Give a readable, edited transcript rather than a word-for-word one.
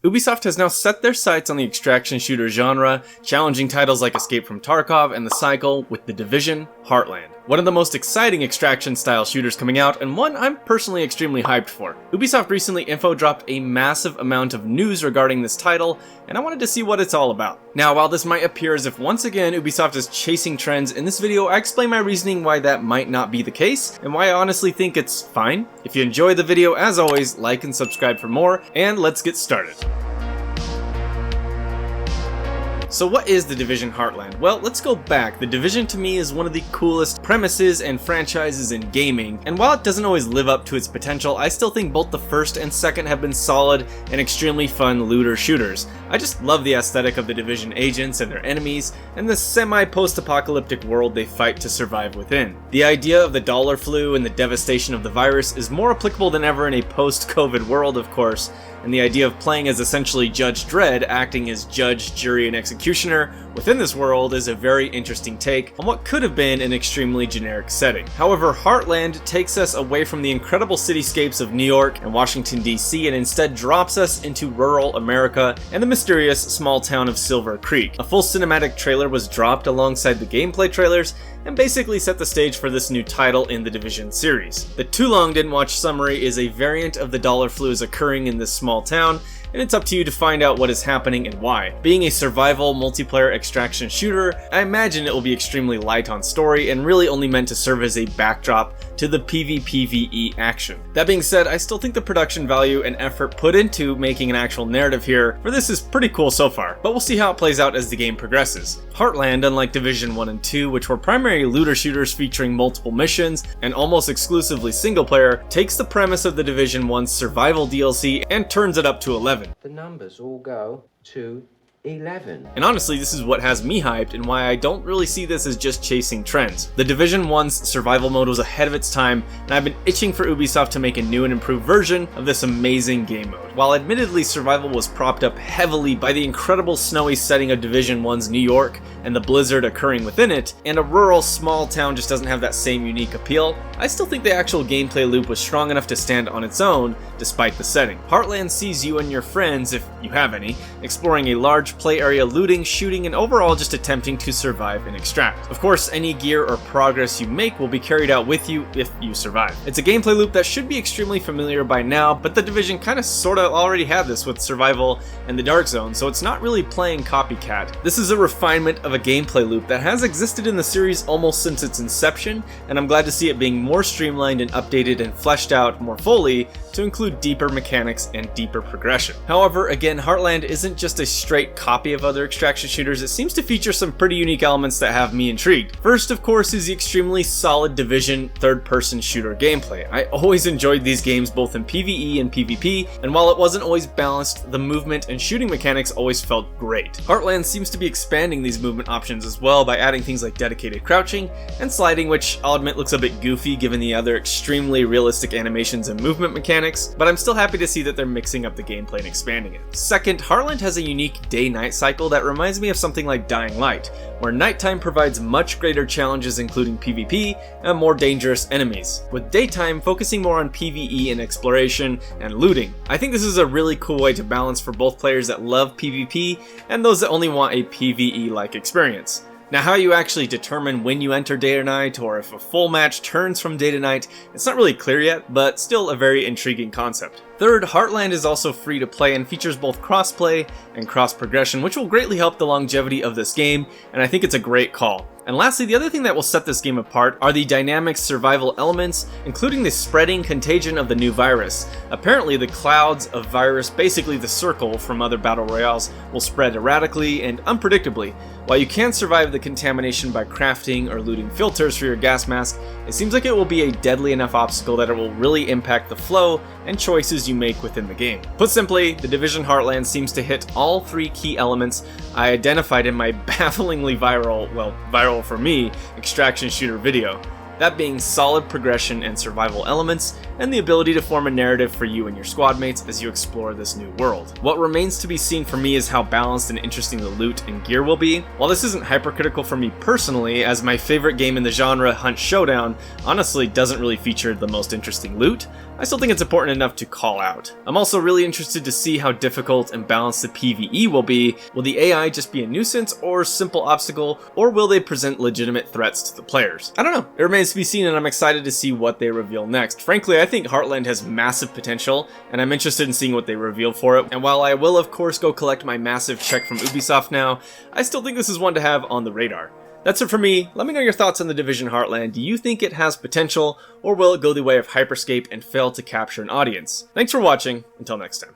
Ubisoft has now set their sights on the extraction shooter genre, challenging titles like Escape from Tarkov and The Cycle with The Division Heartland. One of the most exciting extraction-style shooters coming out, and one I'm personally extremely hyped for. Ubisoft recently info dropped a massive amount of news regarding this title, and I wanted to see what it's all about. Now, while this might appear as if once again Ubisoft is chasing trends, in this video I explain my reasoning why that might not be the case, and why I honestly think it's fine. If you enjoyed the video, as always, like and subscribe for more, and let's get started. So what is The Division Heartland? Well, let's go back. The Division to me is one of the coolest premises and franchises in gaming, and while it doesn't always live up to its potential, I still think both the first and second have been solid and extremely fun looter shooters. I just love the aesthetic of the Division agents and their enemies, and the semi-post-apocalyptic world they fight to survive within. The idea of the dollar flu and the devastation of the virus is more applicable than ever in a post-COVID world, of course, and the idea of playing as essentially Judge Dredd, acting as judge, jury, and executioner within this world is a very interesting take on what could have been an extremely generic setting. However, Heartland takes us away from the incredible cityscapes of New York and Washington, D.C., and instead drops us into rural America and the mysterious small town of Silver Creek. A full cinematic trailer was dropped alongside the gameplay trailers, and basically set the stage for this new title in the Division series. The Too Long Didn't Watch summary is a variant of the dollar flu is occurring in this small town, and it's up to you to find out what is happening and why. Being a survival multiplayer extraction shooter, I imagine it will be extremely light on story and really only meant to serve as a backdrop to the PvPvE action. That being said, I still think the production value and effort put into making an actual narrative here for this is pretty cool so far, but we'll see how it plays out as the game progresses. Heartland, unlike Division 1 and 2, which were primary looter shooters featuring multiple missions and almost exclusively single player, takes the premise of the Division 1's survival DLC and turns it up to 11. The numbers all go to 11. And honestly, this is what has me hyped and why I don't really see this as just chasing trends. The Division 1's survival mode was ahead of its time, and I've been itching for Ubisoft to make a new and improved version of this amazing game mode. While admittedly survival was propped up heavily by the incredible snowy setting of Division 1's New York and the blizzard occurring within it, and a rural small town just doesn't have that same unique appeal, I still think the actual gameplay loop was strong enough to stand on its own despite the setting. Heartland sees you and your friends, if you have any, exploring a large play area, looting, shooting, and overall just attempting to survive and extract. Of course, any gear or progress you make will be carried out with you if you survive. It's a gameplay loop that should be extremely familiar by now, but the Division kinda sorta already had this with survival and the Dark Zone, so it's not really playing copycat. This is a refinement of a gameplay loop that has existed in the series almost since its inception, and I'm glad to see it being more streamlined and updated and fleshed out more fully to include deeper mechanics and deeper progression. However, again, Heartland isn't just a straight copy of other extraction shooters, it seems to feature some pretty unique elements that have me intrigued. First, of course, is the extremely solid Division third-person shooter gameplay. I always enjoyed these games both in PvE and PvP, and while it wasn't always balanced, the movement and shooting mechanics always felt great. Heartland seems to be expanding these movement options as well by adding things like dedicated crouching and sliding, which I'll admit looks a bit goofy given the other extremely realistic animations and movement mechanics, but I'm still happy to see that they're mixing up the gameplay and expanding it. Second, Heartland has a unique day-night cycle that reminds me of something like Dying Light, where nighttime provides much greater challenges including PvP and more dangerous enemies, with daytime focusing more on PvE and exploration and looting. I think this is a really cool way to balance for both players that love PvP and those that only want a PvE-like experience. Now, how you actually determine when you enter day or night, or if a full match turns from day to night, it's not really clear yet, but still a very intriguing concept. Third, Heartland is also free to play and features both cross-play and cross-progression, which will greatly help the longevity of this game, and I think it's a great call. And lastly, the other thing that will set this game apart are the dynamic survival elements, including the spreading contagion of the new virus. Apparently, the clouds of virus, basically the circle from other battle royales, will spread erratically and unpredictably. While you can survive the contamination by crafting or looting filters for your gas mask, it seems like it will be a deadly enough obstacle that it will really impact the flow and choices you make within the game. Put simply, the Division Heartland seems to hit all three key elements I identified in my bafflingly viral for me, extraction shooter video. that being solid progression and survival elements, and the ability to form a narrative for you and your squad mates as you explore this new world. What remains to be seen for me is how balanced and interesting the loot and gear will be. While this isn't hypercritical for me personally, as my favorite game in the genre, Hunt Showdown, honestly doesn't really feature the most interesting loot, I still think it's important enough to call out. I'm also really interested to see how difficult and balanced the PvE will be. Will the AI just be a nuisance or simple obstacle, or will they present legitimate threats to the players? I don't know. It remains to be seen, and I'm excited to see what they reveal next. Frankly, I think Heartland has massive potential, and I'm interested in seeing what they reveal for it. And while I will of course go collect my massive check from Ubisoft now, I still think this is one to have on the radar. That's it for me. Let me know your thoughts on The Division Heartland. Do you think it has potential, or will it go the way of Hyperscape and fail to capture an audience? Thanks for watching. Until next time.